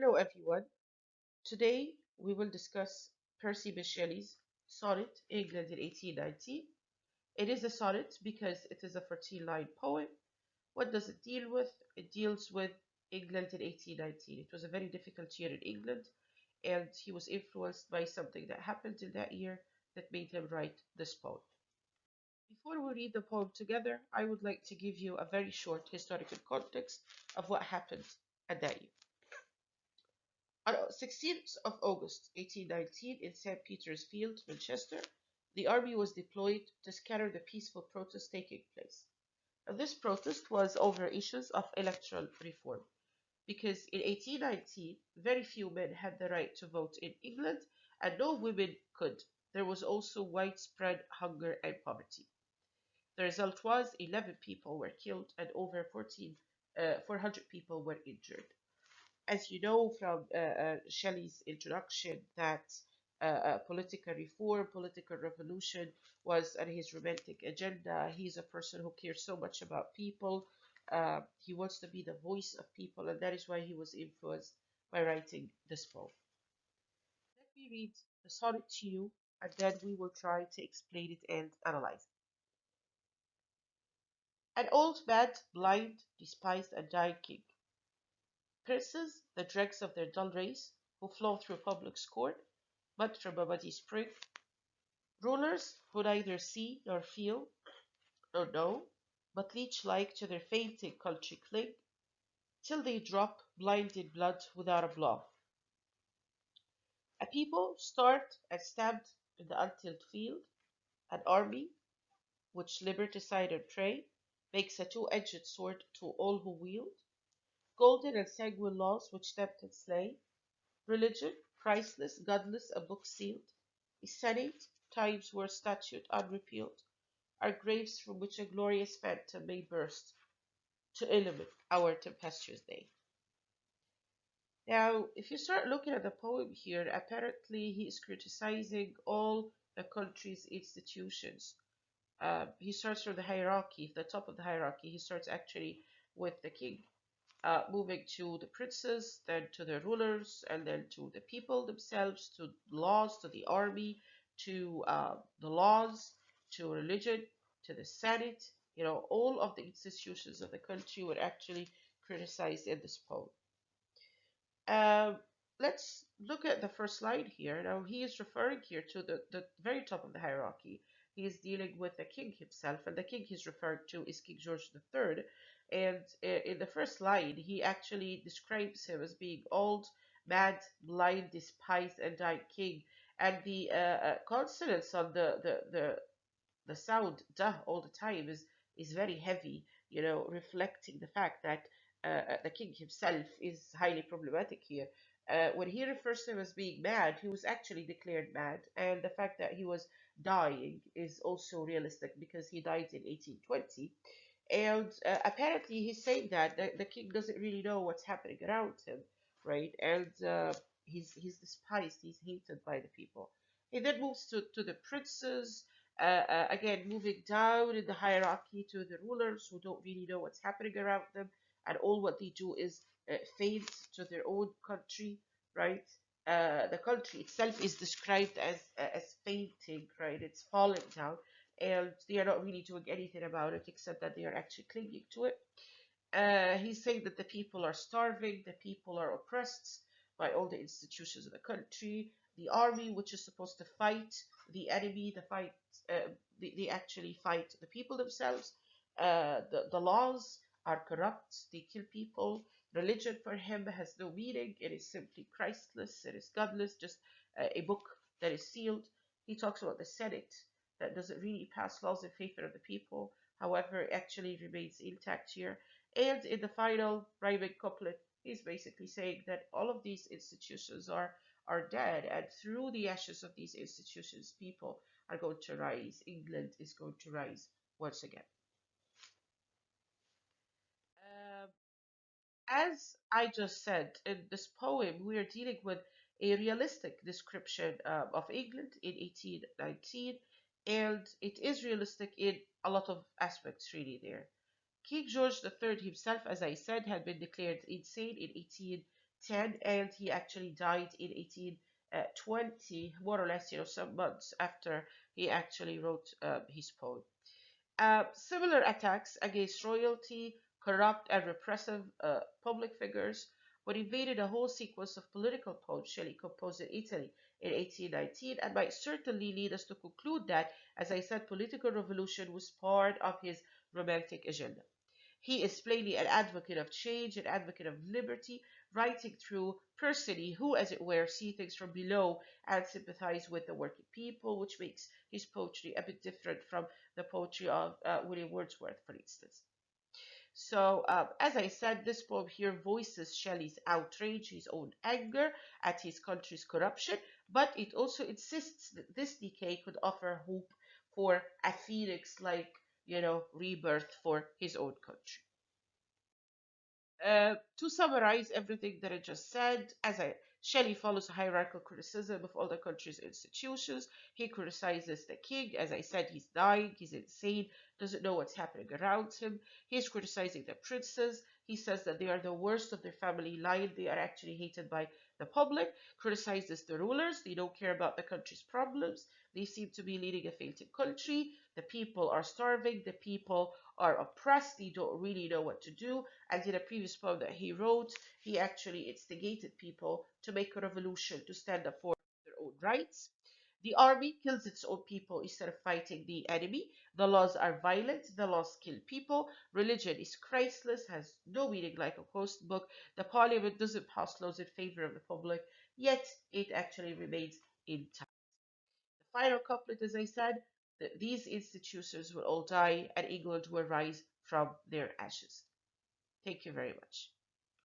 Hello everyone. Today we will discuss Percy Bysshe Shelley's Sonnet, England in 1819. It is a sonnet because it is a 14-line poem. What does it deal with? It deals with England in 1819. It was a very difficult year in England, and he was influenced by something that happened in that year that made him write this poem. Before we read the poem together, I would like to give you a very short historical context of what happened at that year. On 16th of August 1819, in St. Peter's Field, Manchester, the army was deployed to scatter the peaceful protest taking place. Now, this protest was over issues of electoral reform, because in 1819, very few men had the right to vote in England, and no women could. There was also widespread hunger and poverty. The result was 11 people were killed and over 400 people were injured. As you know from Shelley's introduction, that political reform, political revolution was on his romantic agenda. He's a person who cares so much about people. He wants to be the voice of people, and that is why he was influenced by writing this poem. Let me read the sonnet to you, and then we will try to explain it and analyze it. An old, mad, blind, despised, and dying king. Princes, the dregs of their dull race, who flow through public scorn, but from a muddy spring. Rulers, who neither see nor feel nor know, but leech-like to their fainting country cling, till they drop blind in blood without a blow. A people, starved and stabbed in the untilled field, an army, which liberticide and prey, makes a two-edged sword to all who wield, golden and sanguine laws which tempt and slay, religion, priceless, godless, a book sealed, a senate, times where statute unrepealed, are graves from which a glorious phantom may burst to illuminate our tempestuous day. Now, if you start looking at the poem here, apparently he is criticizing all the country's institutions. He starts from the hierarchy, the top of the hierarchy. He starts actually with the king, moving to the princes, then to the rulers, and then to the people themselves, to laws, to the army, to the laws, to religion, to the Senate. You know, all of the institutions of the country were actually criticized in this poem. Um, let's look at the first line here. Now, he is referring here to the very top of the hierarchy. He is dealing with the king himself, and the king he's referring to is King George III. And in the first line, he actually describes him as being old, mad, blind, despised, and dying king. And the consonants on the sound "duh" all the time is very heavy, you know, reflecting the fact that the king himself is highly problematic here. When he refers to him as being mad, he was actually declared mad, and the fact that he was dying is also realistic because he died in 1820. And apparently, he's saying that the king doesn't really know what's happening around him, right? And he's despised, he's hated by the people. He then moves to the princes, again, moving down in the hierarchy to the rulers who don't really know what's happening around them, and all what they do is faint to their own country, right? The country itself is described as fainting, right? It's falling down, and they are not really doing anything about it except that they are actually clinging to it. He's saying that the people are starving, the people are oppressed by all the institutions of the country, the army, which is supposed to fight the enemy, they actually fight the people themselves. The laws are corrupt, they kill people. Religion for him has no meaning, it is simply Christless, it is godless, just a book that is sealed. He talks about the Senate that doesn't really pass laws in favor of the people, however, it actually remains intact here. And in the final rhyming couplet, he's basically saying that all of these institutions are dead, and through the ashes of these institutions, people are going to rise. England is going to rise once again. Um, as I just said, in this poem, we are dealing with a realistic description of England in 1819, and it is realistic in a lot of aspects, really, there. King George III himself, as I said, had been declared insane in 1810, and he actually died in 1820, more or less, some months after he actually wrote his poem. Similar attacks against royalty, corrupt and repressive public figures would invaded a whole sequence of political poems Shelley composed in Italy in 1819, and might certainly lead us to conclude that, as I said, political revolution was part of his romantic agenda. He is plainly an advocate of change, an advocate of liberty, writing through Percy, who, as it were, see things from below and sympathize with the working people, which makes his poetry a bit different from the poetry of William Wordsworth, for instance. So, as I said, this poem here voices Shelley's outrage, his own anger at his country's corruption, but it also insists that this decay could offer hope for a phoenix like, rebirth for his own country. To summarize everything that I just said, Shelley follows a hierarchical criticism of all the country's institutions. He criticizes the king. As I said, he's dying, he's insane, doesn't know what's happening around him. He's criticizing the princes. He says that they are the worst of their family line. They are actually hated by the public. Criticizes the rulers. They don't care about the country's problems. They seem to be leading a failed country. The people are starving. The people are oppressed. They don't really know what to do. And in a previous poem that he wrote, he actually instigated people to make a revolution to stand up for their own rights. The army kills its own people instead of fighting the enemy. The laws are violent. The laws kill people. Religion is Christless, has no meaning like a post book. The parliament doesn't pass laws in favor of the public, yet it actually remains intact. The final couplet, as I said, that these institutions will all die and England will rise from their ashes. Thank you very much.